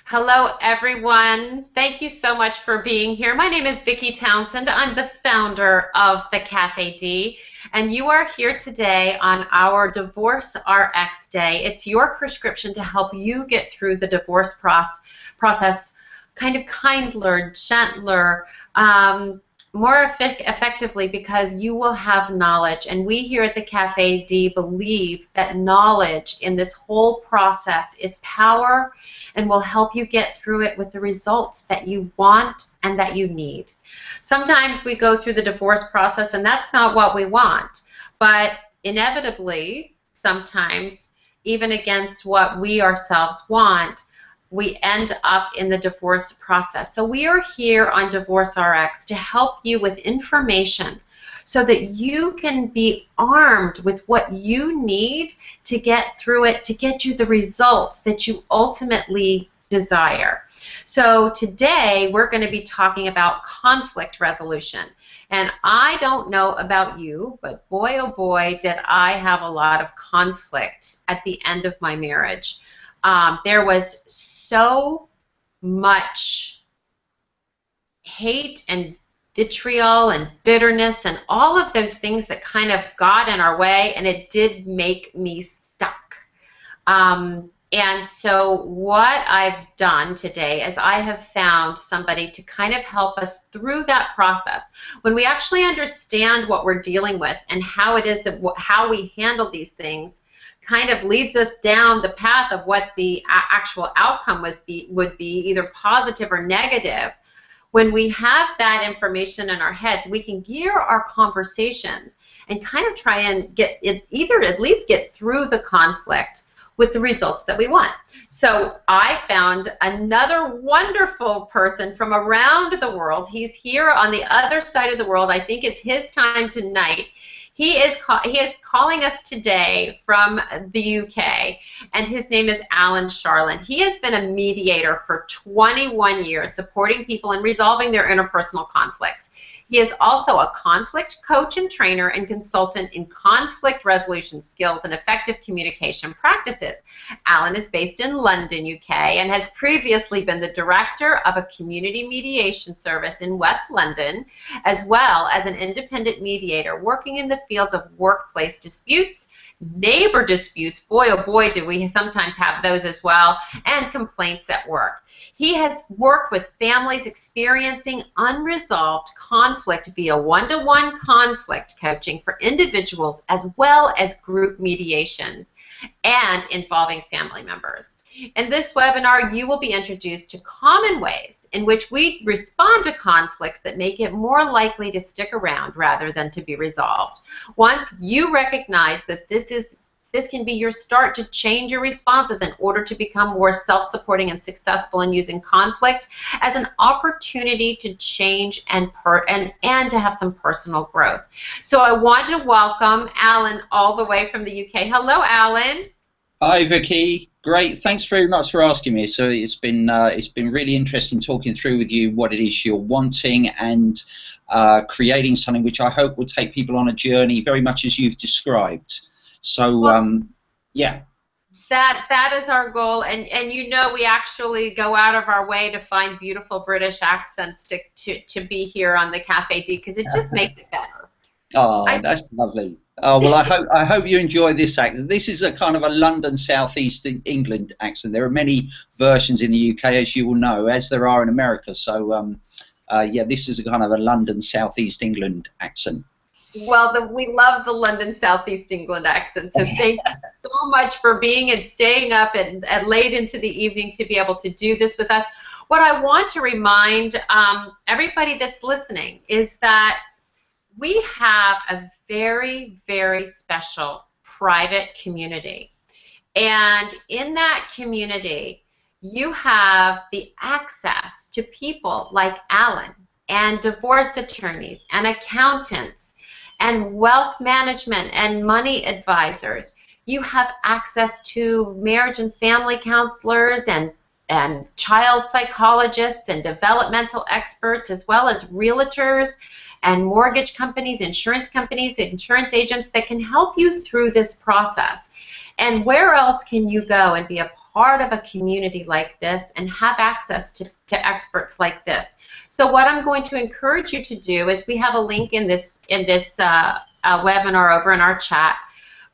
Hello, everyone. Thank you so much for being here. My name is Vicki Townsend. I'm the founder of TheCafeD, and you are here today on our DivorceRx Day. It's your prescription to help you get through the divorce process kind of kindler, gentler, more effectively, because you will have knowledge. And we here at the TheCafeD believe that knowledge in this whole process is power and will help you get through it with the results that you want and that you need. Sometimes we go through the divorce process and that's not what we want, but inevitably, sometimes, even against what we ourselves want, we end up in the divorce process. So we are here on DivorceRx to help you with information so that you can be armed with what you need to get through it, to get you the results that you ultimately desire. So today we're going to be talking about conflict resolution. And I don't know about you, but boy, oh boy, did I have a lot of conflict at the end of my marriage. There was so much hate and vitriol and bitterness and all of those things that kind of got in our way, and it did make me stuck. And so what I've done today is I have found somebody to kind of help us through that process. When we actually understand what we're dealing with and how it is that how we handle these things kind of leads us down the path of what the actual outcome would be, either positive or negative. When we have that information in our heads, we can gear our conversations and kind of try and get it, either at least get through the conflict with the results that we want. So I found another wonderful person from around the world. He's here on the other side of the world. I think it's his time tonight. He is calling us today from the UK, and his name is Alan Sharland. He has been a mediator for 21 years, supporting people in resolving their interpersonal conflicts. He is also a conflict coach and trainer and consultant in conflict resolution skills and effective communication practices. Alan is based in London, UK, and has previously been the director of a community mediation service in West London, as well as an independent mediator working in the fields of workplace disputes, neighbor disputes, boy oh boy do we sometimes have those as well, and complaints at work. He has worked with families experiencing unresolved conflict via one-to-one conflict coaching for individuals as well as group mediations and involving family members. In this webinar, you will be introduced to common ways in which we respond to conflicts that make it more likely to stick around rather than to be resolved. Once you recognize that this can be your start to change your responses in order to become more self-supporting and successful in using conflict as an opportunity to change and to have some personal growth. So I want to welcome Alan all the way from the UK. Hello, Alan. Hi, Vicki. Great. Thanks very much for asking me. So it's been really interesting talking through with you what it is you're wanting and creating something which I hope will take people on a journey very much as you've described. So, yeah. That is our goal, and you know we actually go out of our way to find beautiful British accents to be here on the TheCafeD because it just makes it better. Oh, that's lovely. Oh, well, I hope you enjoy this accent. This is a kind of a London Southeast England accent. There are many versions in the UK, as you will know, as there are in America. So, yeah, this is a kind of a London Southeast England accent. Well, we love the London Southeast England accent, so thank you so much for being and staying up and late into the evening to be able to do this with us. What I want to remind everybody that's listening is that we have a very, very special private community. And in that community, you have the access to people like Alan and divorce attorneys and accountants and wealth management and money advisors. You have access to marriage and family counselors and child psychologists and developmental experts, as well as realtors and mortgage companies, insurance agents that can help you through this process. And where else can you go and be a part of a community like this and have access to experts like this. So what I'm going to encourage you to do is we have a link in this webinar over in our chat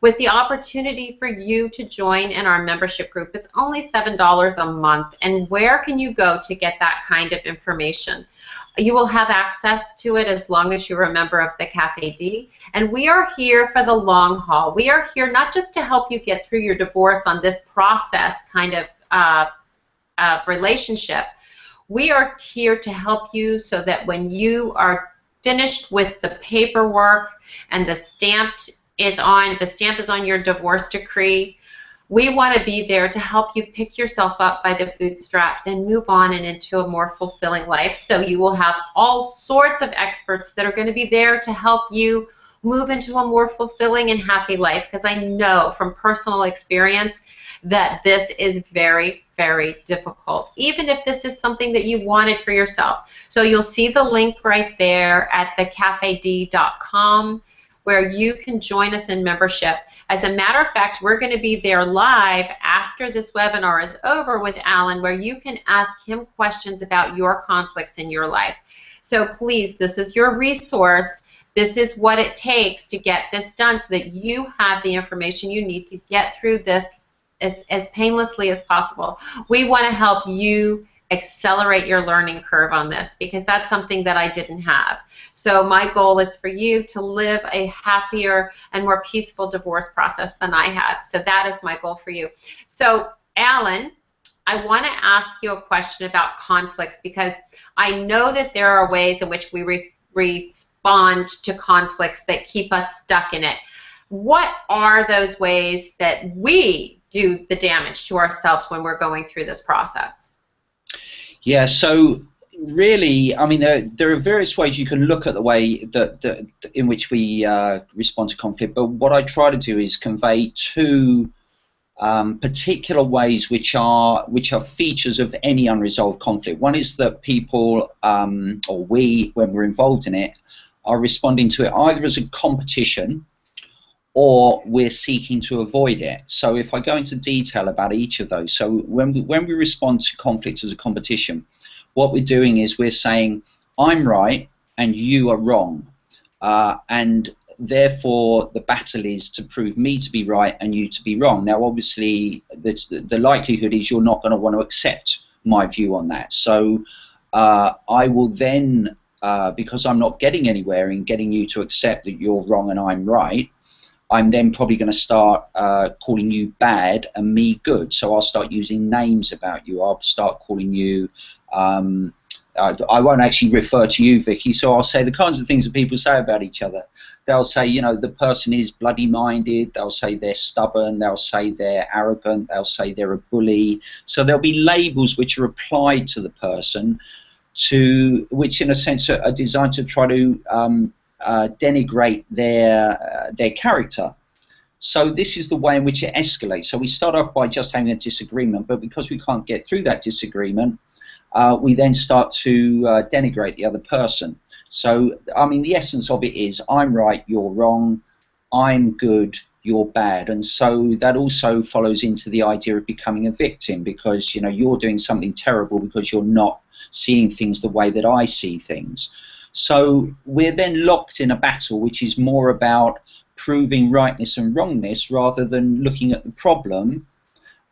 with the opportunity for you to join in our membership group. It's only $7 a month, and where can you go to get that kind of information? You will have access to it as long as you're a member of the TheCafeD, and we are here for the long haul. We are here not just to help you get through your divorce on this process kind of relationship. We are here to help you so that when you are finished with the paperwork and the stamp is on your divorce decree, we want to be there to help you pick yourself up by the bootstraps and move on and into a more fulfilling life. So you will have all sorts of experts that are going to be there to help you move into a more fulfilling and happy life, because I know from personal experience that this is very, very difficult, even if this is something that you wanted for yourself. So you'll see the link right there at TheCafeD.com where you can join us in membership. As a matter of fact, we're going to be there live after this webinar is over with Alan, where you can ask him questions about your conflicts in your life. So please, this is your resource. This is what it takes to get this done so that you have the information you need to get through this as painlessly as possible. We want to help you accelerate your learning curve on this, because that's something that I didn't have. So my goal is for you to live a happier and more peaceful divorce process than I had. So that is my goal for you. So Alan, I want to ask you a question about conflicts, because I know that there are ways in which we respond to conflicts that keep us stuck in it. What are those ways that we do the damage to ourselves when we're going through this process? Yeah, so really, I mean, there are various ways you can look at the way that in which we respond to conflict, but what I try to do is convey two particular ways which are features of any unresolved conflict. One is that people, or we, when we're involved in it, are responding to it either as a competition or we're seeking to avoid it. So if I go into detail about each of those, so when we respond to conflict as a competition, what we're doing is we're saying, I'm right and you are wrong, and therefore the battle is to prove me to be right and you to be wrong. Now obviously the likelihood is you're not going to want to accept my view on that. So I will then, because I'm not getting anywhere in getting you to accept that you're wrong and I'm right, I'm then probably going to start calling you bad and me good. So I'll start using names about you. I'll start calling you, I won't actually refer to you, Vicky, so I'll say the kinds of things that people say about each other. They'll say, you know, the person is bloody-minded. They'll say they're stubborn. They'll say they're arrogant. They'll say they're a bully. So there'll be labels which are applied to the person, which in a sense are designed to try to denigrate their character. So this is the way in which it escalates. So we start off by just having a disagreement, but because we can't get through that disagreement, we then start to denigrate the other person. So I mean, the essence of it is, I'm right, you're wrong, I'm good, you're bad. And so that also follows into the idea of becoming a victim, because you know you're doing something terrible because you're not seeing things the way that I see things. So we're then locked in a battle which is more about proving rightness and wrongness rather than looking at the problem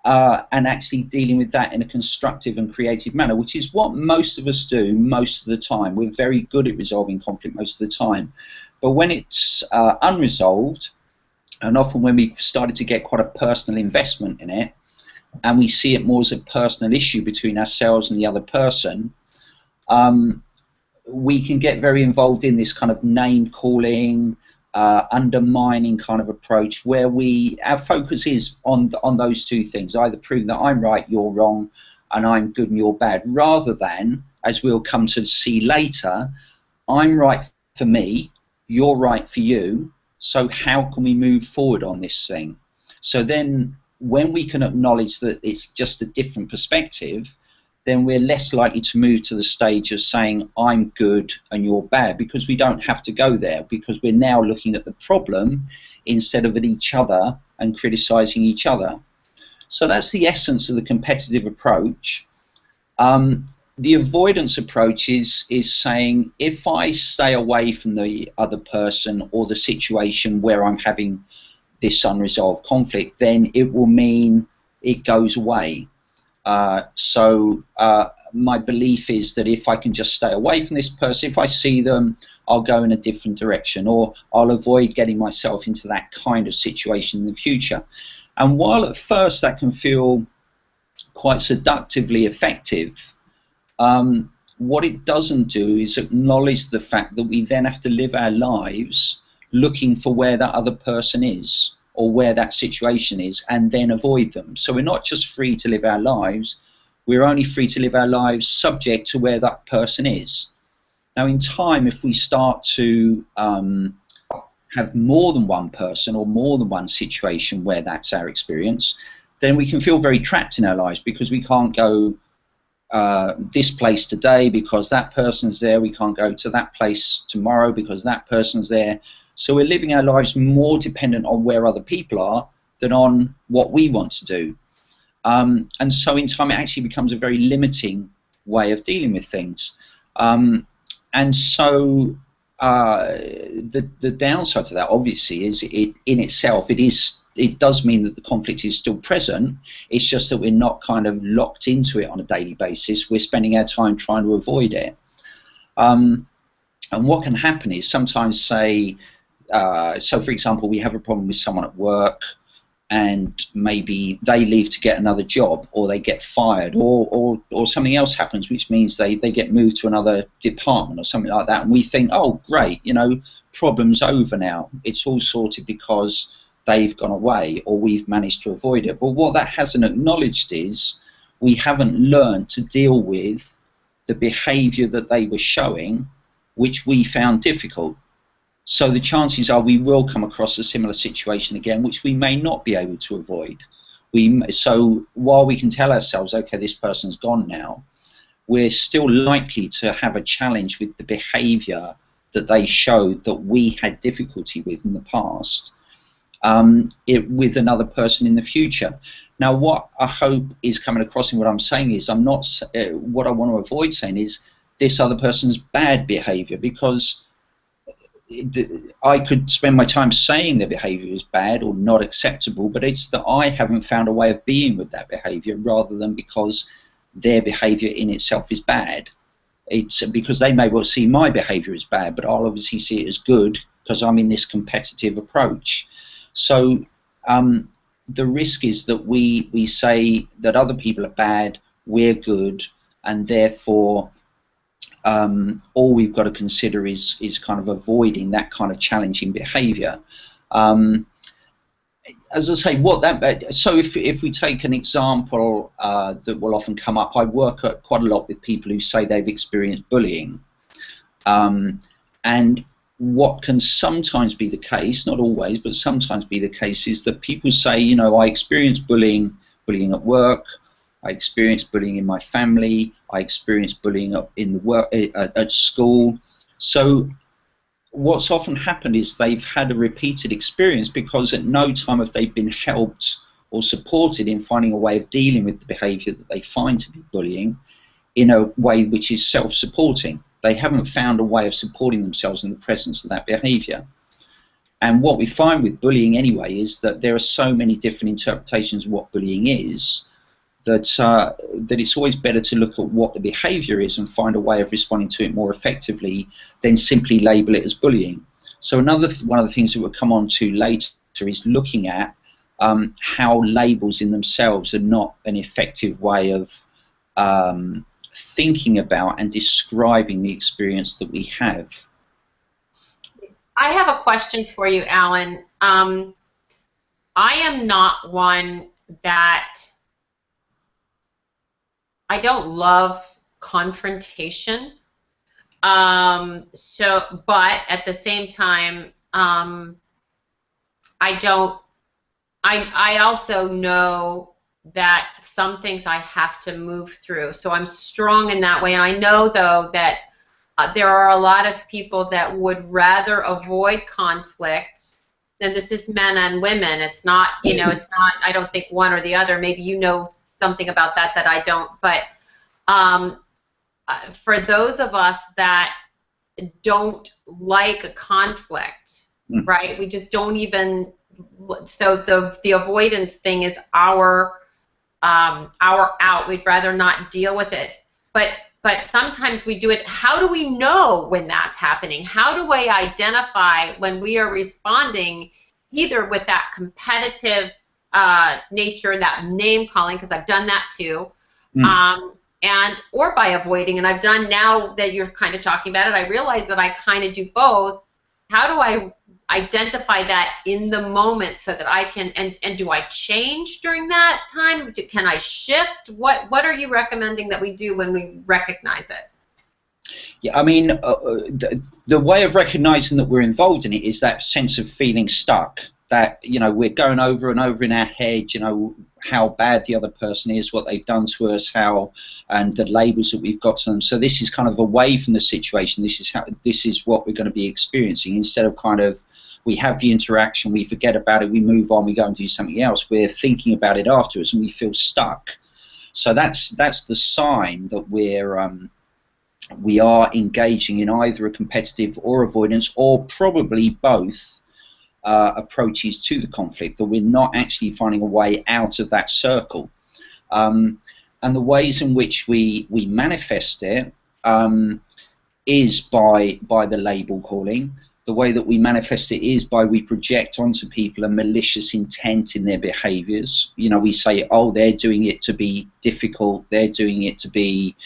and actually dealing with that in a constructive and creative manner, which is what most of us do most of the time. We're very good at resolving conflict most of the time. But when it's unresolved, and often when we've started to get quite a personal investment in it, and we see it more as a personal issue between ourselves and the other person, we can get very involved in this kind of name calling, undermining kind of approach, where our focus is on those two things, either proving that I'm right, you're wrong, and I'm good and you're bad, rather than, as we'll come to see later, I'm right for me, you're right for you, so how can we move forward on this thing? So then when we can acknowledge that it's just a different perspective, then we're less likely to move to the stage of saying I'm good and you're bad, because we don't have to go there, because we're now looking at the problem instead of at each other and criticizing each other. So that's the essence of the competitive approach. The avoidance approach is saying, if I stay away from the other person or the situation where I'm having this unresolved conflict, then it will mean it goes away. My belief is that if I can just stay away from this person, if I see them, I'll go in a different direction, or I'll avoid getting myself into that kind of situation in the future. And while at first that can feel quite seductively effective, what it doesn't do is acknowledge the fact that we then have to live our lives looking for where that other person is or where that situation is, and then avoid them. So we're not just free to live our lives, we're only free to live our lives subject to where that person is. Now in time, if we start to have more than one person or more than one situation where that's our experience, then we can feel very trapped in our lives, because we can't go this place today because that person's there, we can't go to that place tomorrow because that person's there. So we're living our lives more dependent on where other people are than on what we want to do. And so in time it actually becomes a very limiting way of dealing with things. And so the downside to that, obviously, is it in itself, it does mean that the conflict is still present. It's just that we're not kind of locked into it on a daily basis. We're spending our time trying to avoid it. And what can happen is sometimes, say, so for example, we have a problem with someone at work, and maybe they leave to get another job, or they get fired, or something else happens, which means they get moved to another department or something like that, and we think, oh great, you know, problem's over now, it's all sorted because they've gone away or we've managed to avoid it. But what that hasn't acknowledged is we haven't learned to deal with the behavior that they were showing, which we found difficult. So the chances are we will come across a similar situation again, which we may not be able to avoid. So while we can tell ourselves, okay, this person's gone now, we're still likely to have a challenge with the behavior that they showed that we had difficulty with in the past, with another person in the future. Now, what I hope is coming across in what I'm saying is, I'm not, what I want to avoid saying is this other person's bad behavior, because I could spend my time saying their behavior is bad or not acceptable, but it's that I haven't found a way of being with that behavior, rather than because their behavior in itself is bad. It's because they may well see my behavior as bad, but I'll obviously see it as good because I'm in this competitive approach. So the risk is that we say that other people are bad, we're good, and therefore all we've got to consider is kind of avoiding that kind of challenging behavior. As I say, so if we take an example that will often come up, I work quite a lot with people who say they've experienced bullying, and what can sometimes be the case, not always, but sometimes be the case, is that people say, you know, I experienced bullying at work, I experienced bullying in my family, I experienced bullying in the work at school. So what's often happened is they've had a repeated experience, because at no time have they been helped or supported in finding a way of dealing with the behavior that they find to be bullying in a way which is self-supporting. They haven't found a way of supporting themselves in the presence of that behavior. And what we find with bullying anyway is that there are so many different interpretations of what bullying is, that it's always better to look at what the behavior is and find a way of responding to it more effectively than simply label it as bullying. So one of the things that we'll come on to later is looking at how labels in themselves are not an effective way of thinking about and describing the experience that we have. I have a question for you, Alan. I am not one that, I don't love confrontation. But at the same time, I also know that some things I have to move through. So I'm strong in that way. And I know, though, that there are a lot of people that would rather avoid conflict and this is men and women. It's not, you know, it's not, I don't think one or the other. Maybe you know something about that that I don't. But for those of us that don't like a conflict, right? We just don't even, so the avoidance thing is our out. We'd rather not deal with it. But sometimes we do it. How do we know when that's happening? How do we identify when we are responding either with that competitive nature, that name calling, because I've done that too, and or by avoiding, and I've done, now that you're kind of talking about it, I realize that I kind of do both. How do I identify that in the moment so that I can, and do I change during that time? Can I shift? What are you recommending that we do when we recognize it? Yeah, I mean, the way of recognizing that we're involved in it is that sense of feeling stuck, that, you know, we're going over and over in our head, you know, how bad the other person is, what they've done to us, how, and the labels that we've got to them. So this is kind of away from the situation. This is what we're going to be experiencing, instead of kind of, we have the interaction, we forget about it, we move on, we go and do something else. We're thinking about it afterwards, and we feel stuck. So that's the sign that we are engaging in either a competitive or avoidance, or probably both approaches to the conflict, that we're not actually finding a way out of that circle. And the ways in which we manifest it is by the label calling. The way that we manifest it is by, we project onto people a malicious intent in their behaviors. You know, we say, oh, they're doing it to be difficult, they're doing it to be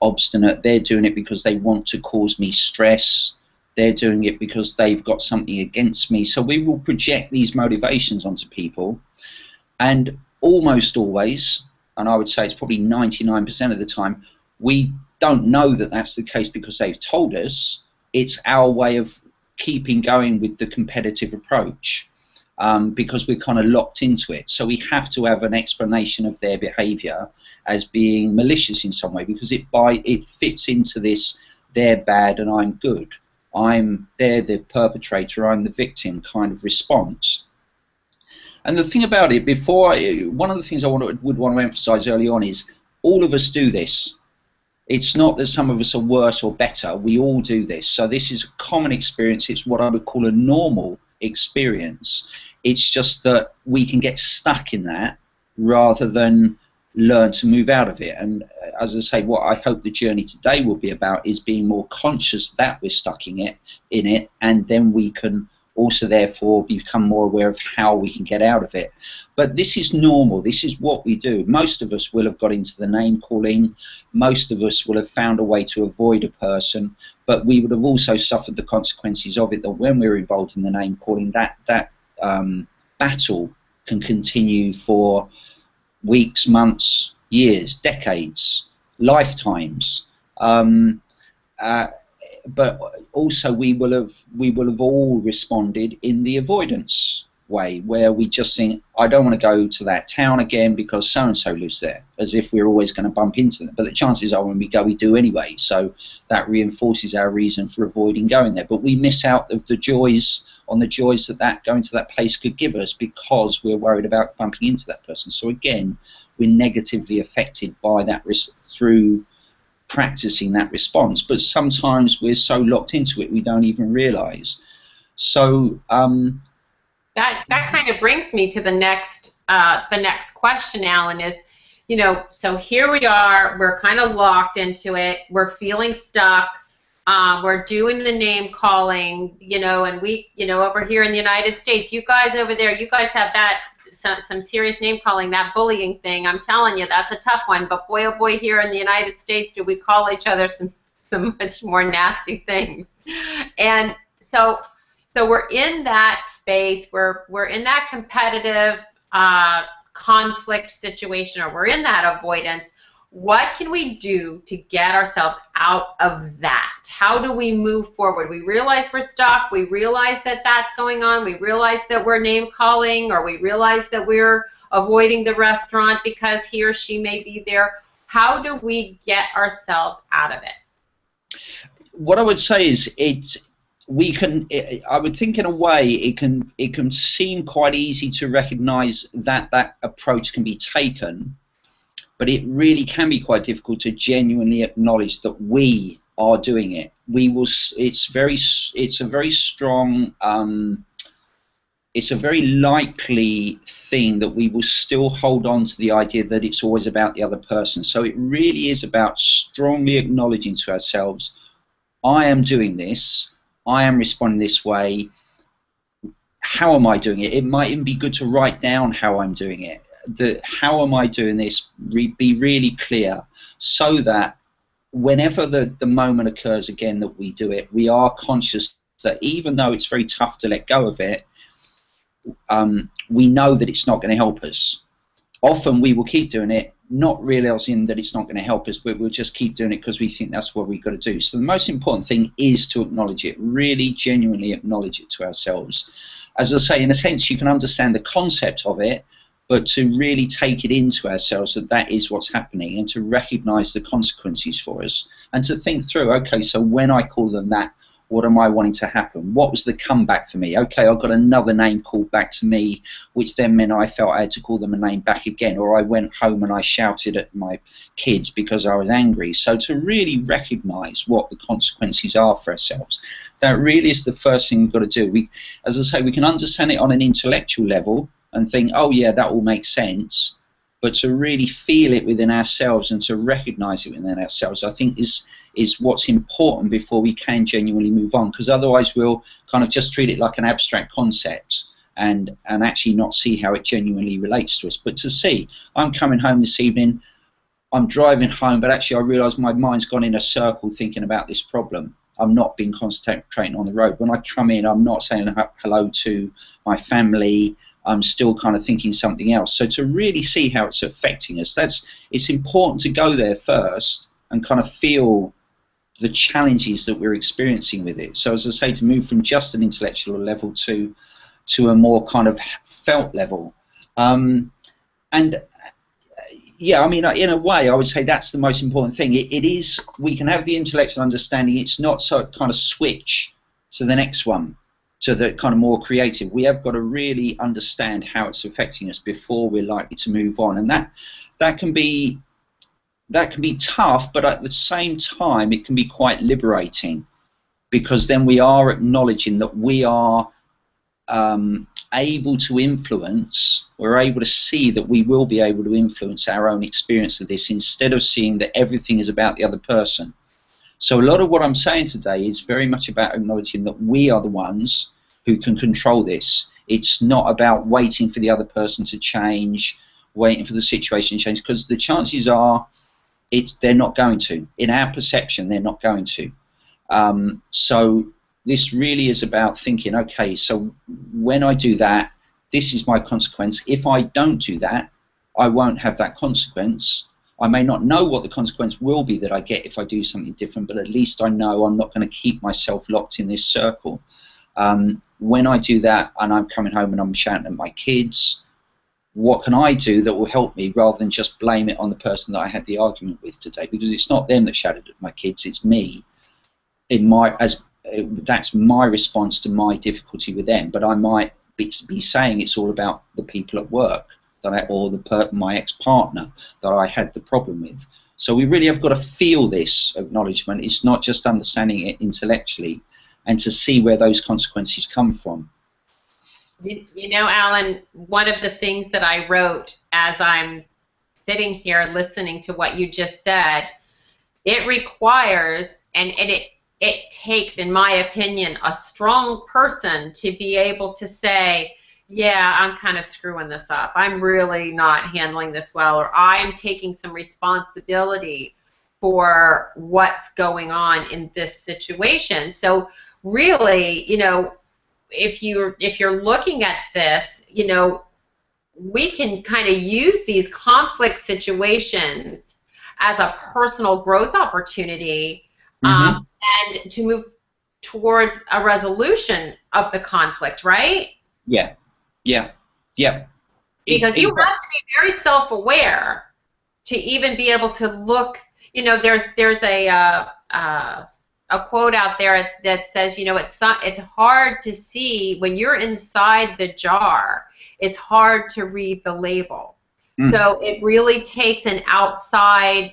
obstinate, they're doing it because they want to cause me stress, they're doing it because they've got something against me. So we will project these motivations onto people, and almost always, and I would say it's probably 99% of the time, we don't know that that's the case because they've told us. It's our way of keeping going with the competitive approach, because we're kind of locked into it. So we have to have an explanation of their behavior as being malicious in some way, because it fits into this, they're bad and I'm good, they're the perpetrator, I'm the victim kind of response. And the thing about it, one of the things I would want to emphasize early on is, all of us do this. It's not that some of us are worse or better, we all do this. So this is a common experience, it's what I would call a normal experience. It's just that we can get stuck in that rather than learn to move out of it. And as I say, what I hope the journey today will be about is being more conscious that we're stuck in it, and then we can also therefore become more aware of how we can get out of it. But this is normal, this is what we do. Most of us will have got into the name calling, most of us will have found a way to avoid a person, but we would have also suffered the consequences of it, that when we're involved in the name calling, that battle can continue for weeks, months, years, decades, lifetimes. But also we will have all responded in the avoidance way, where we just think, I don't want to go to that town again because so and so lives there, as if we're always going to bump into them. But the chances are when we go, we do anyway, so that reinforces our reason for avoiding going there. But we miss out of the joys that going to that place could give us, because we're worried about bumping into that person. So again, we're negatively affected by that through practicing that response, but sometimes we're so locked into it we don't even realize. So that kind of brings me to the next question, Alan, is, you know, so here we are, we're kind of locked into it, we're feeling stuck, we're doing the name calling, you know, and we, you know, over here in the United States, you guys over there, you guys have that some serious name calling, that bullying thing. I'm telling you, that's a tough one. But boy, oh boy, here in the United States, do we call each other some much more nasty things. And so we're in that space. We're in that competitive conflict situation, or we're in that avoidance. What can we do to get ourselves out of that? How do we move forward? We realize we're stuck. We realize that that's going on. We realize that we're name calling, or we realize that we're avoiding the restaurant because he or she may be there. How do we get ourselves out of it? What I would say is, we can, I would think in a way it can seem quite easy to recognize that that approach can be taken, but it really can be quite difficult to genuinely acknowledge that we are doing it. We will, it's a very strong, it's a very likely thing that we will still hold on to the idea that it's always about the other person. So it really is about strongly acknowledging to ourselves, I am doing this, I am responding this way, how am I doing it? It might even be good to write down how I'm doing it. How am I doing this? Be really clear, so that whenever the moment occurs again that we do it, we are conscious that even though it's very tough to let go of it, we know that it's not going to help us. Often we will keep doing it, not realizing that it's not going to help us, but we'll just keep doing it because we think that's what we've got to do. So the most important thing is to acknowledge it, really genuinely acknowledge it to ourselves. As I say, in a sense, you can understand the concept of it, but to really take it into ourselves that that is what's happening, and to recognize the consequences for us, and to think through, okay, so when I call them that, what am I wanting to happen? What was the comeback for me? Okay, I got another name called back to me, which then meant I felt I had to call them a name back again, or I went home and I shouted at my kids because I was angry. So to really recognize what the consequences are for ourselves, that really is the first thing we've got to do. We, as I say, we can understand it on an intellectual level and think, oh yeah, that all makes sense. But to really feel it within ourselves and to recognize it within ourselves, I think is what's important before we can genuinely move on, because otherwise we'll kind of just treat it like an abstract concept and actually not see how it genuinely relates to us. But to see, I'm coming home this evening, I'm driving home, but actually I realise my mind's gone in a circle thinking about this problem. I'm not being concentrating on the road. When I come in, I'm not saying hello to my family. I'm still kind of thinking something else. So to really see how it's affecting us, it's important to go there first and kind of feel the challenges that we're experiencing with it. So as I say, to move from just an intellectual level to a more kind of felt level. And yeah, I mean, in a way, I would say that's the most important thing. It is, we can have the intellectual understanding. It's not so kind of switch to the next one, to the kind of more creative. We have got to really understand how it's affecting us before we're likely to move on, and that can be tough, but at the same time it can be quite liberating, because then we are acknowledging that we are able to influence, we're able to see that we will be able to influence our own experience of this, instead of seeing that everything is about the other person. So a lot of what I'm saying today is very much about acknowledging that we are the ones who can control this. It's not about waiting for the other person to change, waiting for the situation to change, because the chances are they're not going to. In our perception, they're not going to. So this really is about thinking, okay, so when I do that, this is my consequence. If I don't do that, I won't have that consequence. I may not know what the consequence will be that I get if I do something different, but at least I know I'm not going to keep myself locked in this circle. When I do that and I'm coming home and I'm shouting at my kids, what can I do that will help me, rather than just blame it on the person that I had the argument with today? Because it's not them that shouted at my kids, it's me. That's my response to my difficulty with them. But I might be saying it's all about the people at work or my ex-partner that I had the problem with. So we really have got to feel this acknowledgement. It's not just understanding it intellectually, and to see where those consequences come from. You know, Alan, one of the things that I wrote as I'm sitting here listening to what you just said, it requires, and it takes, in my opinion, a strong person to be able to say, yeah, I'm kind of screwing this up. I'm really not handling this well, or I'm taking some responsibility for what's going on in this situation. So really, you know, if you're looking at this, you know, we can kind of use these conflict situations as a personal growth opportunity, and to move towards a resolution of the conflict, right? Yeah, yeah, yeah. Because you have to be very self-aware to even be able to look. You know, there's a a quote out there that says, you know, it's hard to see when you're inside the jar. It's hard to read the label. So it really takes an outside.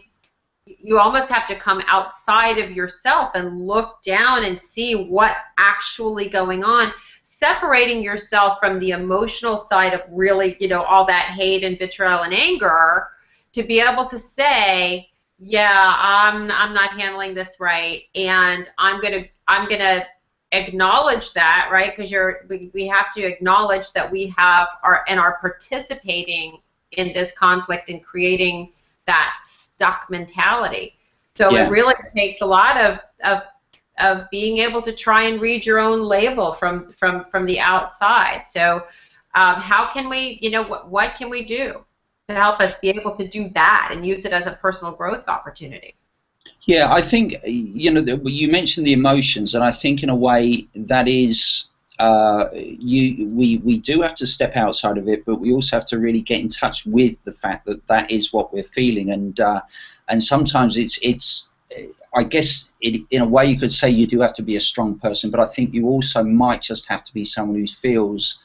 You almost have to come outside of yourself and look down and see what's actually going on, separating yourself from the emotional side of really, you know, all that hate and vitriol and anger, to be able to say, yeah, I'm not handling this right, and I'm gonna acknowledge that, right? Because we have to acknowledge that we are participating in this conflict and creating that stuck mentality. So it really takes a lot of being able to try and read your own label from the outside. So how can we, you know, what can we do to help us be able to do that and use it as a personal growth opportunity? Yeah, I think, you know, you mentioned the emotions, and I think in a way that is, we do have to step outside of it, but we also have to really get in touch with the fact that that is what we're feeling, and sometimes it's I guess in a way you could say you do have to be a strong person, but I think you also might just have to be someone who feels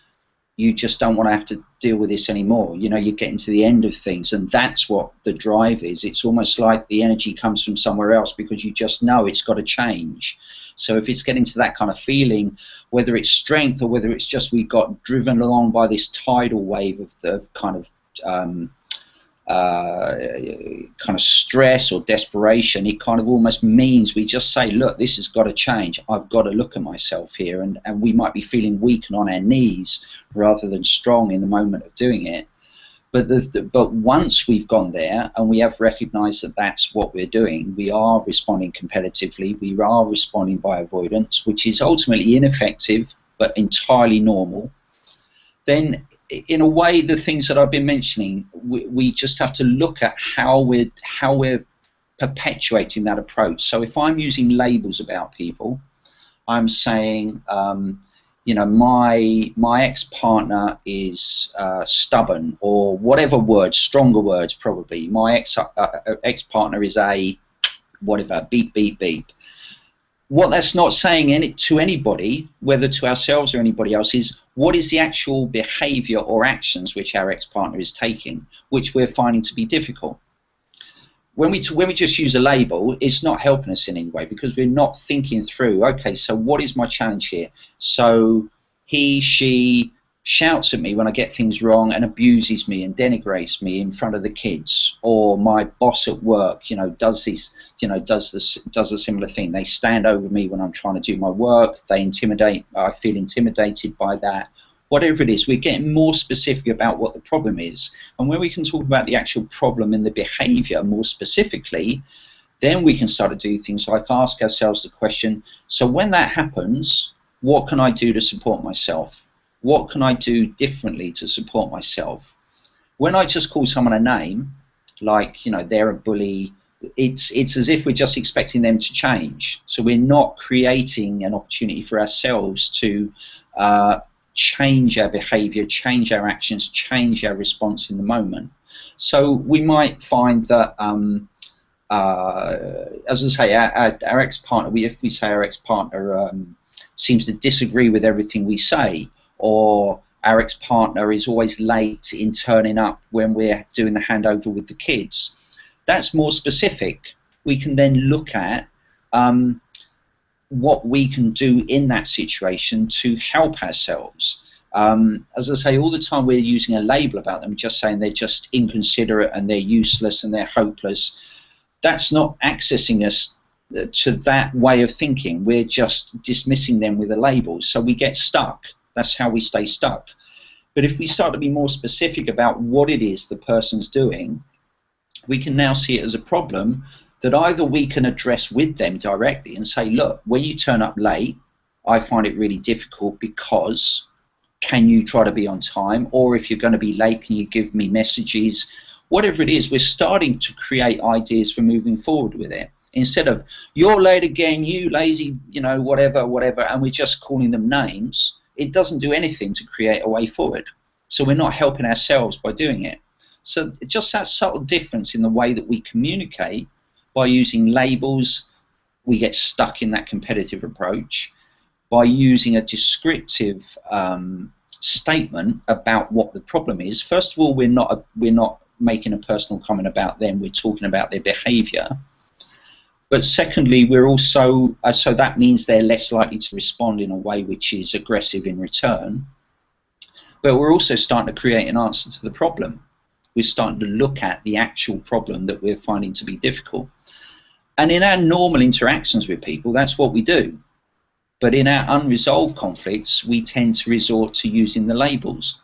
you just don't want to have to deal with this anymore. You know, you're getting to the end of things, and that's what the drive is. It's almost like the energy comes from somewhere else because you just know it's got to change. So if it's getting to that kind of feeling, whether it's strength or whether it's just we got driven along by this tidal wave of kind of stress or desperation, it kind of almost means we just say, look, this has got to change. I've got to look at myself here, and we might be feeling weak and on our knees rather than strong in the moment of doing it. But once we've gone there and we have recognized that that's what we're doing, we are responding competitively, we are responding by avoidance, which is ultimately ineffective but entirely normal, then in a way the things that I've been mentioning, we just have to look at how we're perpetuating that approach. So if I'm using labels about people, I'm saying, you know, my ex-partner is stubborn, or whatever words, stronger words probably. My ex-partner is a whatever, beep, beep, beep. What that's not saying to anybody, whether to ourselves or anybody else, is what is the actual behavior or actions which our ex-partner is taking, which we're finding to be difficult. When we just use a label, it's not helping us in any way, because we're not thinking through, okay, so what is my challenge here? So she shouts at me when I get things wrong and abuses me and denigrates me in front of the kids, or my boss at work, you know, does this, you know, does a similar thing. They stand over me when I'm trying to do my work. They intimidate. I feel intimidated by that. Whatever it is, we're getting more specific about what the problem is. And when we can talk about the actual problem and the behavior more specifically, then we can start to do things like ask ourselves the question, so when that happens, what can I do to support myself? What can I do differently to support myself? When I just call someone a name, like, you know, they're a bully, it's as if we're just expecting them to change. So we're not creating an opportunity for ourselves to change our behavior, change our actions, change our response in the moment. So we might find that, as I say, our ex-partner, if we say our ex-partner seems to disagree with everything we say, or our ex-partner is always late in turning up when we're doing the handover with the kids, that's more specific. We can then look at what we can do in that situation to help ourselves. As I say, all the time we're using a label about them, just saying they're just inconsiderate and they're useless and they're hopeless. That's not accessing us to that way of thinking. We're just dismissing them with a label, so we get stuck. That's how we stay stuck. But if we start to be more specific about what it is the person's doing, we can now see it as a problem that either we can address with them directly and say, look, when you turn up late, I find it really difficult because can you try to be on time? Or if you're going to be late, can you give me messages? Whatever it is, we're starting to create ideas for moving forward with it. Instead of, you're late again, you lazy, you know, whatever, and we're just calling them names, it doesn't do anything to create a way forward. So we're not helping ourselves by doing it. So just that subtle difference in the way that we communicate by using labels we get stuck in that competitive approach by using a descriptive statement about what the problem is. First of all, we're not making a personal comment about them. We're talking about their behaviour. But secondly, we're also so that means they're less likely to respond in a way which is aggressive in return. But we're also starting to create an answer to the problem. We're starting to look at the actual problem that we're finding to be difficult. And in our normal interactions with people, that's what we do. But in our unresolved conflicts, we tend to resort to using the labels.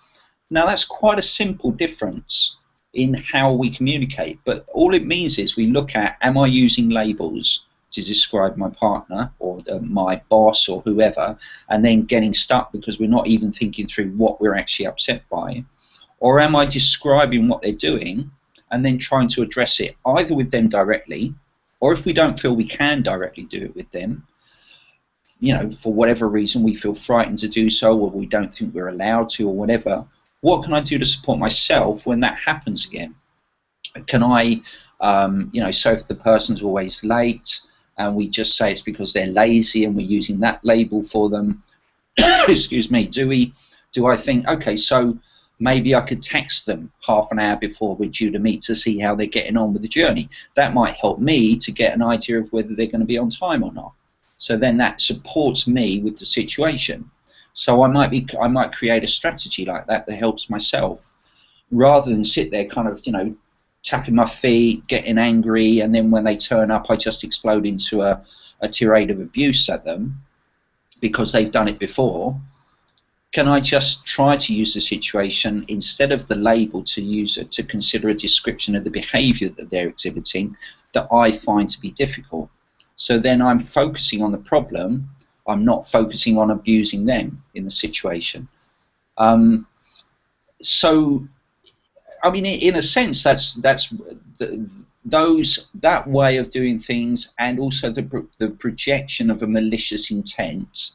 Now, that's quite a simple difference in how we communicate, but all it means is we look at, am I using labels to describe my partner or my boss or whoever, and then getting stuck because we're not even thinking through what we're actually upset by? Or am I describing what they're doing and then trying to address it either with them directly, or if we don't feel we can directly do it with them, you know, for whatever reason we feel frightened to do so, or we don't think we're allowed to, or whatever, what can I do to support myself when that happens again? Can I, you know, so if the person's always late and we just say it's because they're lazy and we're using that label for them, excuse me, do I think, okay, so maybe I could text them half an hour before we're due to meet to see how they're getting on with the journey. That might help me to get an idea of whether they're going to be on time or not. So then that supports me with the situation. So I might create a strategy like that that helps myself, rather than sit there kind of, you know, tapping my feet, getting angry, and then when they turn up I just explode into a tirade of abuse at them because they've done it before. Can I just try to use the situation, instead of the label, to consider a description of the behavior that they're exhibiting that I find to be difficult? So then I'm focusing on the problem. I'm not focusing on abusing them in the situation. So, I mean, in a sense, that way of doing things, and also the projection of a malicious intent,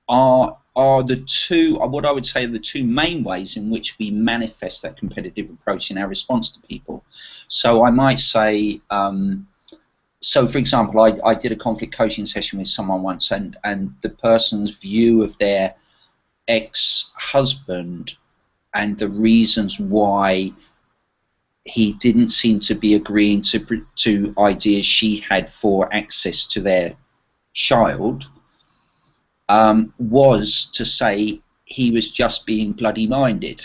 are the two, what I would say, are the two main ways in which we manifest that competitive approach in our response to people. So I might say, so for example, I did a conflict coaching session with someone once, and the person's view of their ex-husband and the reasons why he didn't seem to be agreeing to ideas she had for access to their child, was to say he was just being bloody minded.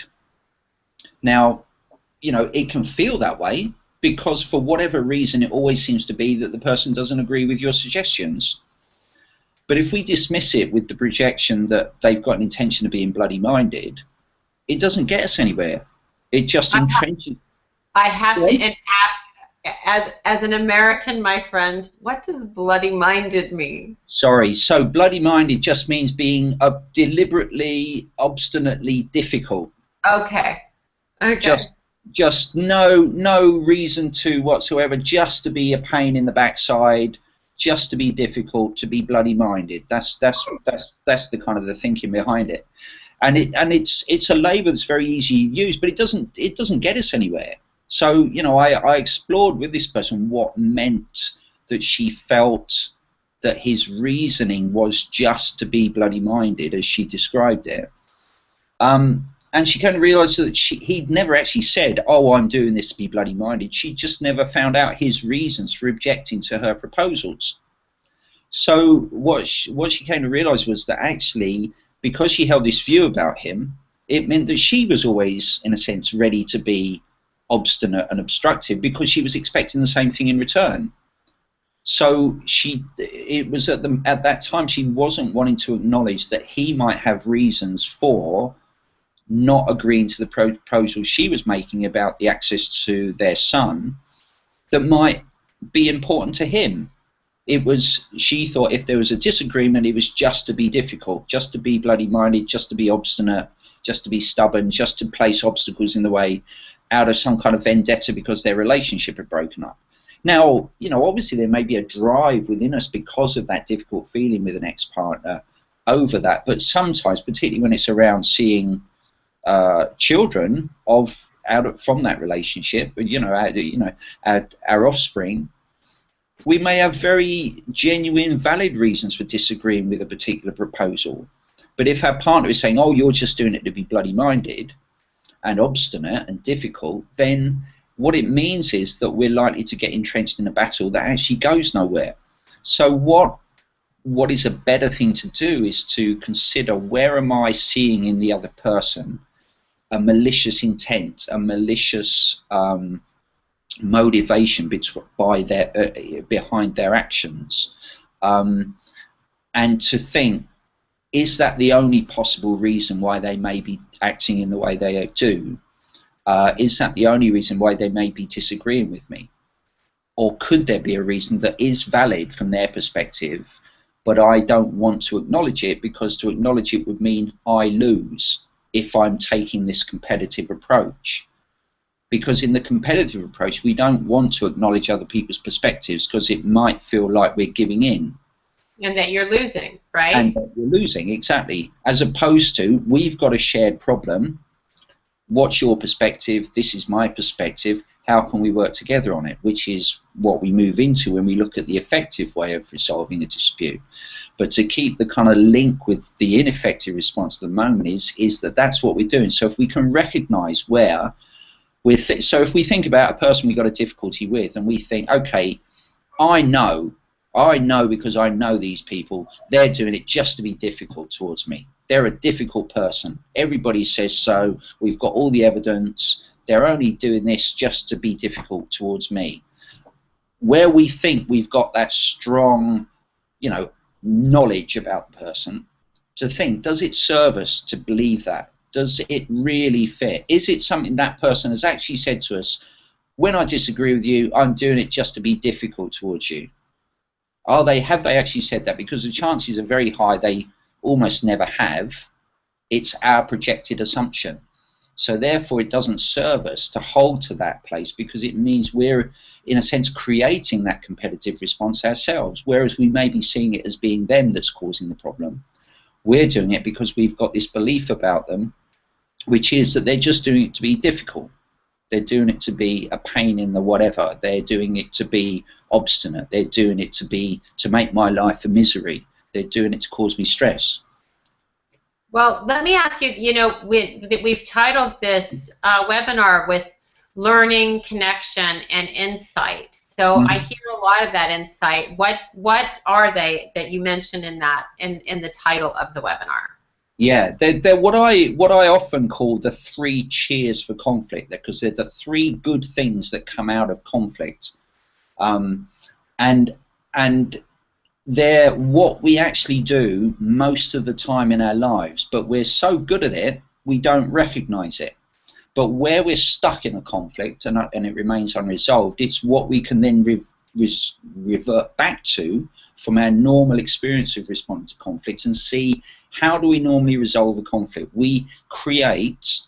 Now, you know, it can feel that way because for whatever reason it always seems to be that the person doesn't agree with your suggestions. But if we dismiss it with the projection that they've got an intention of being bloody minded, it doesn't get us anywhere. It just entrenches. I have to ask, as an American, my friend, what does bloody minded mean? Sorry, so bloody minded just means being deliberately, obstinately difficult. Okay. Okay. Just no reason to whatsoever, just to be a pain in the backside, just to be difficult, to be bloody minded. That's the kind of the thinking behind it. And it's a label that's very easy to use, but it doesn't get us anywhere. So, you know, I explored with this person what meant that she felt that his reasoning was just to be bloody minded, as she described it. And she kind of realized that he'd never actually said, oh, I'm doing this to be bloody minded. She just never found out his reasons for objecting to her proposals. So what she came to realize was that actually, because she held this view about him, it meant that she was always, in a sense, ready to be obstinate and obstructive because she was expecting the same thing in return. So it was at that time she wasn't wanting to acknowledge that he might have reasons for not agreeing to the proposal she was making about the access to their son that might be important to him. She thought if there was a disagreement, it was just to be difficult, just to be bloody minded, just to be obstinate, just to be stubborn, just to place obstacles in the way out of some kind of vendetta because their relationship had broken up. Now, you know, obviously there may be a drive within us because of that difficult feeling with an ex-partner over that, but sometimes, particularly when it's around seeing children from that relationship, our offspring, We may have very genuine, valid reasons for disagreeing with a particular proposal. But if our partner is saying, oh, you're just doing it to be bloody-minded and obstinate and difficult, then what it means is that we're likely to get entrenched in a battle that actually goes nowhere. So what is a better thing to do is to consider, where am I seeing in the other person a malicious intent, a malicious motivation behind their actions, and to think, is that the only possible reason why they may be acting in the way they do? Is that the only reason why they may be disagreeing with me? Or could there be a reason that is valid from their perspective, but I don't want to acknowledge it, because to acknowledge it would mean I lose if I'm taking this competitive approach? Because in the competitive approach, we don't want to acknowledge other people's perspectives, because it might feel like we're giving in. And that you're losing, right? And that you're losing, exactly. As opposed to, we've got a shared problem. What's your perspective? This is my perspective. How can we work together on it? Which is what we move into when we look at the effective way of resolving a dispute. But to keep the kind of link with the ineffective response at the moment is that that's what we're doing. So if we can recognize where so if we think about a person we've got a difficulty with, and we think, okay, I know because I know these people, they're doing it just to be difficult towards me. They're a difficult person. Everybody says so. We've got all the evidence. They're only doing this just to be difficult towards me. Where we think we've got that strong, knowledge about the person, to think, does it serve us to believe that? Does it really fit? Is it something that person has actually said to us, when I disagree with you, I'm doing it just to be difficult towards you? Have they actually said that? Because the chances are very high they almost never have. It's our projected assumption. So therefore it doesn't serve us to hold to that place, because it means we're, in a sense, creating that competitive response ourselves, whereas we may be seeing it as being them that's causing the problem. We're doing it because we've got this belief about them, which is that they're just doing it to be difficult. They're doing it to be a pain in the whatever. They're doing it to be obstinate. They're doing it to make my life a misery. They're doing it to cause me stress. Well, let me ask you, we've titled this webinar with learning, connection, and insight. So I hear a lot of that insight. What are they that you mentioned in the title of the webinar? Yeah, they're what I often call the 3 cheers for conflict, because they're the 3 good things that come out of conflict, and they're what we actually do most of the time in our lives, but we're so good at it we don't recognize it. But where we're stuck in a conflict and it remains unresolved, it's what we can then revert back to from our normal experience of responding to conflicts, and see, how do we normally resolve a conflict? We create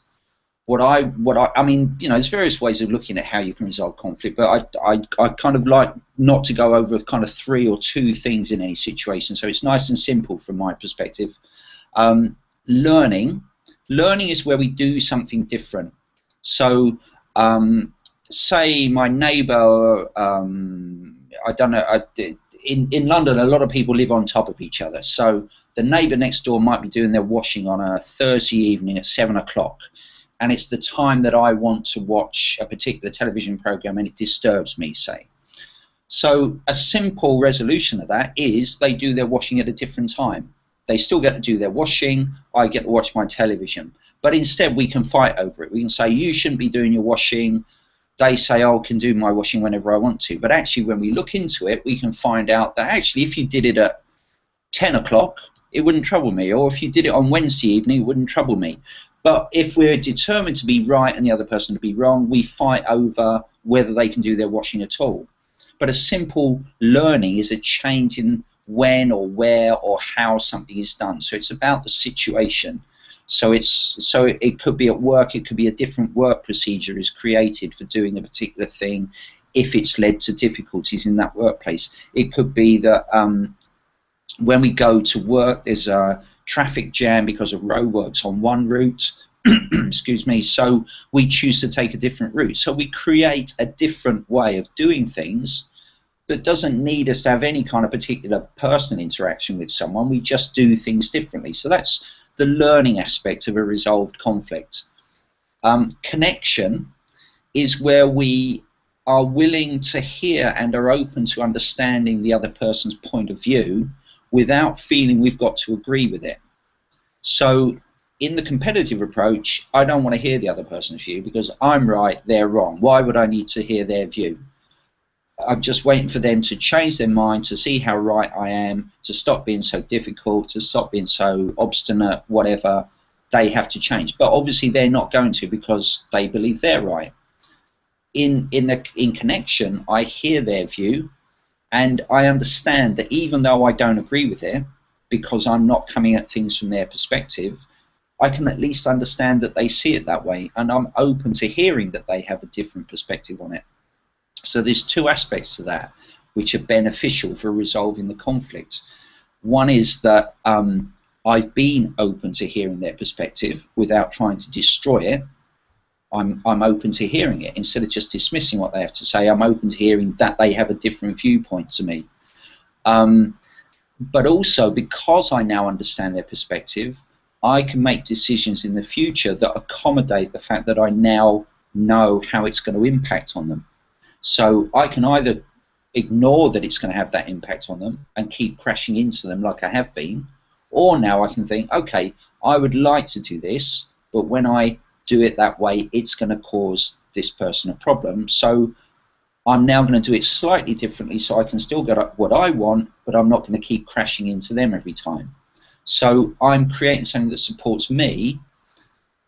I mean, there's various ways of looking at how you can resolve conflict, but I kind of like not to go over kind of 3 or 2 things in any situation, so it's nice and simple from my perspective. Learning is where we do something different. So say my neighbor, I don't know, in London a lot of people live on top of each other, so the neighbor next door might be doing their washing on a Thursday evening at 7 o'clock, and it's the time that I want to watch a particular television program and it disturbs me, say. So a simple resolution of that is they do their washing at a different time. They still get to do their washing, I get to watch my television. But instead we can fight over it. We can say, you shouldn't be doing your washing. They say, oh, I can do my washing whenever I want to. But actually when we look into it, we can find out that actually if you did it at 10 o'clock, it wouldn't trouble me. Or if you did it on Wednesday evening, it wouldn't trouble me. But if we're determined to be right and the other person to be wrong, we fight over whether they can do their washing at all. But a simple learning is a change in when or where or how something is done. So it's about the situation. So it could be at work, it could be a different work procedure is created for doing a particular thing if it's led to difficulties in that workplace. It could be that when we go to work, there's a traffic jam because of roadworks on one route, excuse me, so we choose to take a different route. So we create a different way of doing things that doesn't need us to have any kind of particular personal interaction with someone. We just do things differently. So that's the learning aspect of a resolved conflict. Connection is where we are willing to hear and are open to understanding the other person's point of view without feeling we've got to agree with it. So in the competitive approach, I don't want to hear the other person's view because I'm right, they're wrong. Why would I need to hear their view? I'm just waiting for them to change their mind, to see how right I am, to stop being so difficult, to stop being so obstinate, whatever. They have to change. But obviously they're not going to because they believe they're right. In connection, I hear their view, and I understand that even though I don't agree with it, because I'm not coming at things from their perspective, I can at least understand that they see it that way, and I'm open to hearing that they have a different perspective on it. So there's two aspects to that which are beneficial for resolving the conflict. One is that I've been open to hearing their perspective without trying to destroy it. I'm open to hearing it. Instead of just dismissing what they have to say, I'm open to hearing that they have a different viewpoint to me. But also, because I now understand their perspective, I can make decisions in the future that accommodate the fact that I now know how it's going to impact on them. So I can either ignore that it's going to have that impact on them and keep crashing into them like I have been, or now I can think, okay, I would like to do this, but when I do it that way, it's going to cause this person a problem. So I'm now going to do it slightly differently so I can still get what I want, but I'm not going to keep crashing into them every time. So I'm creating something that supports me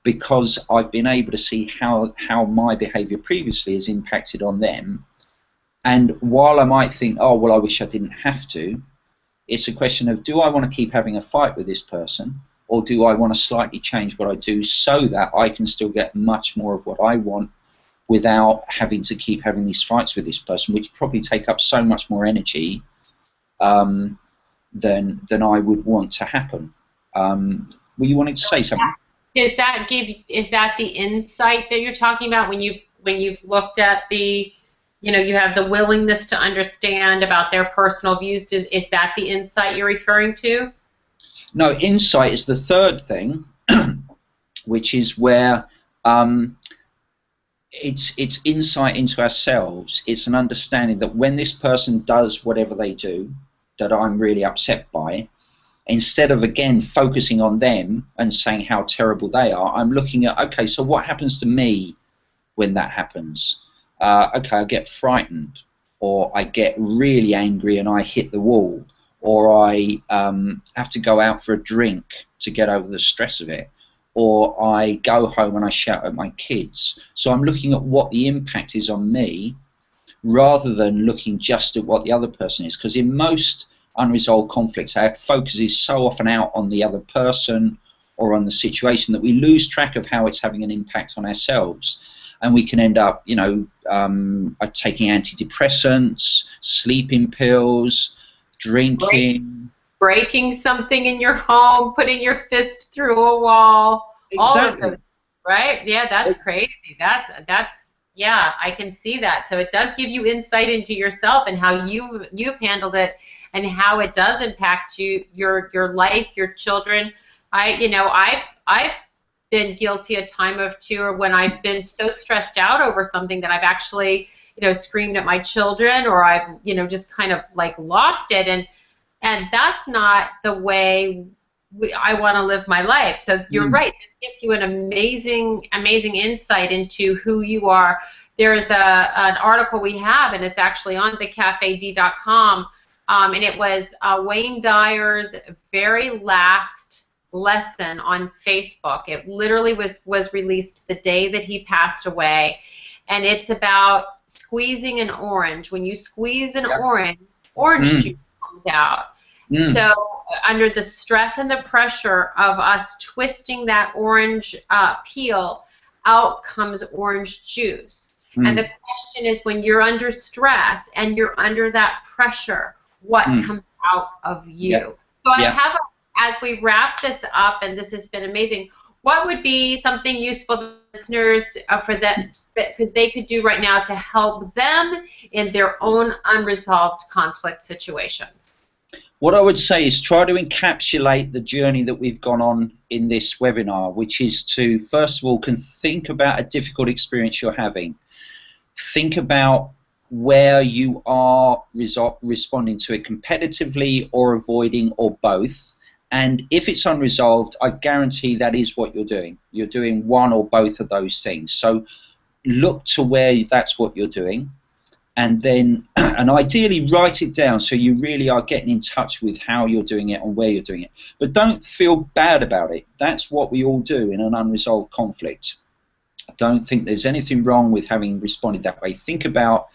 because I've been able to see how my behavior previously has impacted on them. And while I might think, oh, well, I wish I didn't have to, it's a question of, do I want to keep having a fight with this person, or do I want to slightly change what I do so that I can still get much more of what I want without having to keep having these fights with this person, which probably take up so much more energy than I would want to happen. Were you wanting to say something? Is that the insight that you're talking about when you've looked at the, you have the willingness to understand about their personal views? Is that the insight you're referring to? No, insight is the third thing, which is where it's insight into ourselves. It's an understanding that when this person does whatever they do that I'm really upset by, instead of, again, focusing on them and saying how terrible they are, I'm looking at, okay, so what happens to me when that happens? Okay, I get frightened, or I get really angry and I hit the wall, or I have to go out for a drink to get over the stress of it, or I go home and I shout at my kids. So I'm looking at what the impact is on me rather than looking just at what the other person is, because in most unresolved conflicts, our focus is so often out on the other person or on the situation that we lose track of how it's having an impact on ourselves, and we can end up, taking antidepressants, sleeping pills, drinking, breaking something in your home, putting your fist through a wall. Exactly. All of those, right? Yeah, that's crazy. That's yeah, I can see that. So it does give you insight into yourself and how you've handled it, and how it does impact you, your life, your children. I've been guilty a time of two, or when I've been so stressed out over something that I've actually, screamed at my children, or I've, just kind of like lost it, and that's not the way I want to live my life. So you're right. This gives you an amazing insight into who you are. There's an article we have, and it's actually on TheCafeD.com. And it was Wayne Dyer's very last lesson on Facebook. It literally was released the day that he passed away, and it's about squeezing an orange. When you squeeze an orange juice comes out. So under the stress and the pressure of us twisting that orange peel, out comes orange juice. And the question is, when you're under stress and you're under that pressure, what comes out of you? So I have, as we wrap this up, and this has been amazing, what would be something useful listeners for that they could do right now to help them in their own unresolved conflict situations? What I would say is try to encapsulate the journey that we've gone on in this webinar, which is to, first of all, can think about a difficult experience you're having. Think about where you are responding to it competitively or avoiding or both. And if it's unresolved, I guarantee that is what you're doing. You're doing one or both of those things. So look to where that's what you're doing, and then and ideally write it down so you really are getting in touch with how you're doing it and where you're doing it. But don't feel bad about it. That's what we all do in an unresolved conflict. I don't think there's anything wrong with having responded that way. Think about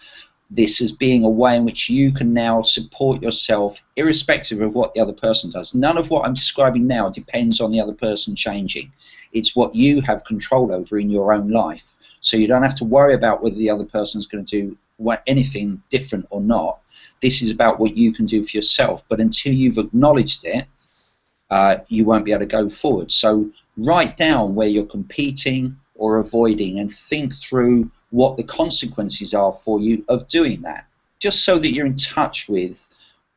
this as being a way in which you can now support yourself irrespective of what the other person does. None of what I'm describing now depends on the other person changing. It's what you have control over in your own life. So you don't have to worry about whether the other person's going to do anything different or not. This is about what you can do for yourself. But until you've acknowledged it, you won't be able to go forward. So write down where you're competing or avoiding and think through what the consequences are for you of doing that, just so that you're in touch with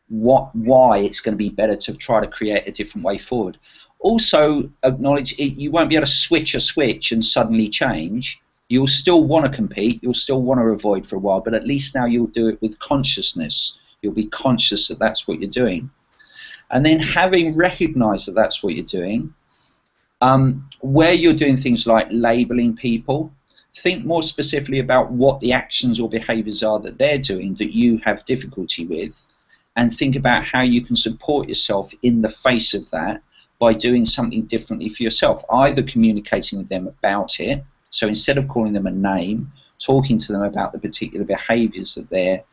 why it's going to be better to try to create a different way forward. Also acknowledge you won't be able to switch a switch and suddenly change. You'll still want to compete, you'll still want to avoid for a while, but at least now you'll do it with consciousness. You'll be conscious that that's what you're doing. And then having recognized that that's what you're doing, where you're doing things like labeling people, think more specifically about what the actions or behaviors are that they're doing that you have difficulty with, and think about how you can support yourself in the face of that by doing something differently for yourself, either communicating with them about it. So instead of calling them a name, talking to them about the particular behaviors that they're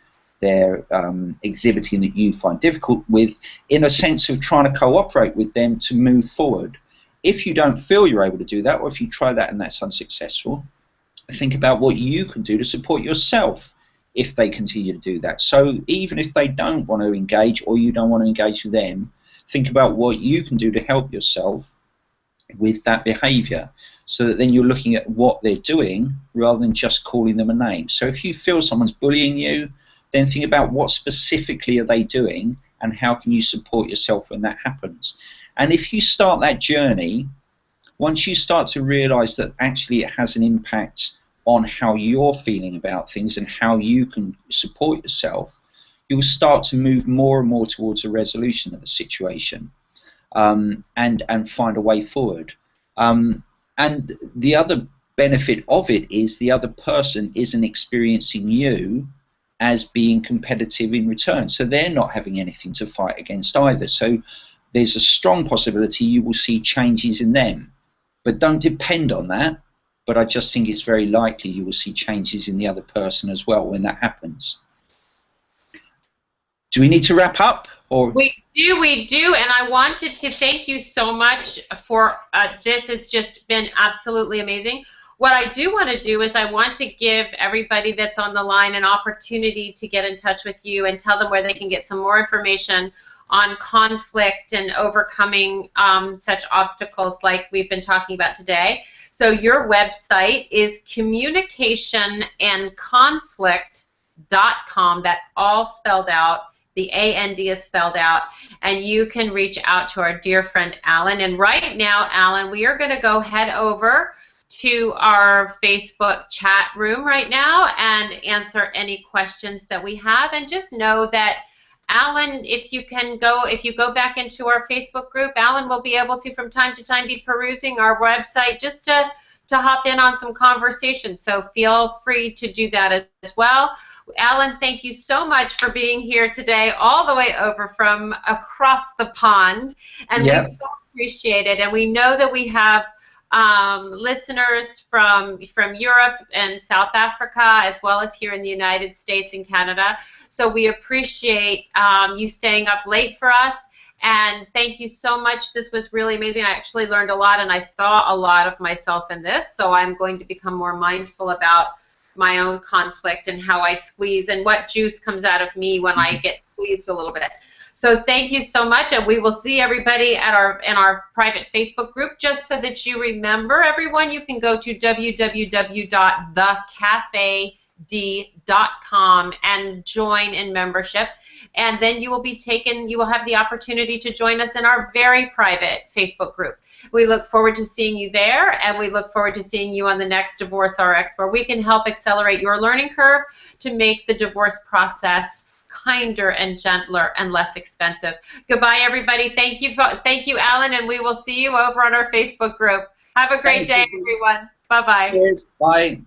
exhibiting that you find difficult with, in a sense of trying to cooperate with them to move forward. If you don't feel you're able to do that, or if you try that and that's unsuccessful, think about what you can do to support yourself if they continue to do that. So even if they don't want to engage or you don't want to engage with them, think about what you can do to help yourself with that behavior, so that then you're looking at what they're doing rather than just calling them a name. So if you feel someone's bullying you, then think about what specifically are they doing and how can you support yourself when that happens. And if you start that journey, once you start to realize that actually it has an impact on how you're feeling about things and how you can support yourself, you'll start to move more and more towards a resolution of the situation, and find a way forward. And the other benefit of it is the other person isn't experiencing you as being competitive in return, so they're not having anything to fight against either. So there's a strong possibility you will see changes in them. But don't depend on that. But I just think it's very likely you will see changes in the other person as well when that happens. Do we need to wrap up? Or we do, and I wanted to thank you so much for this. Has just been absolutely amazing. What I do want to do is I want to give everybody that's on the line an opportunity to get in touch with you and tell them where they can get some more information on conflict and overcoming such obstacles like we've been talking about today. So your website is communicationandconflict.com. That's all spelled out. The A-N-D is spelled out. And you can reach out to our dear friend Alan. And right now, Alan, we are going to go head over to our Facebook chat room right now and answer any questions that we have. And just know that Alan, if you go back into our Facebook group, Alan will be able to, from time to time, be perusing our website just to hop in on some conversations. So feel free to do that as well. Alan, thank you so much for being here today, all the way over from across the pond. And we so appreciate it. And we know that we have listeners from Europe and South Africa, as well as here in the United States and Canada. So we appreciate you staying up late for us, and thank you so much. This was really amazing. I actually learned a lot, and I saw a lot of myself in this, so I'm going to become more mindful about my own conflict and how I squeeze and what juice comes out of me when I get squeezed a little bit. So thank you so much, and we will see everybody at our private Facebook group. Just so that you remember, everyone, you can go to www.thecafed.com and join in membership, and then you will have the opportunity to join us in our very private Facebook group. We look forward to seeing you there, and we look forward to seeing you on the next DivorceRx, where we can help accelerate your learning curve to make the divorce process kinder and gentler and less expensive. Goodbye, everybody. Thank you, Alan, and we will see you over on our Facebook group. Have a great day, everyone. Bye-bye. Cheers. Bye.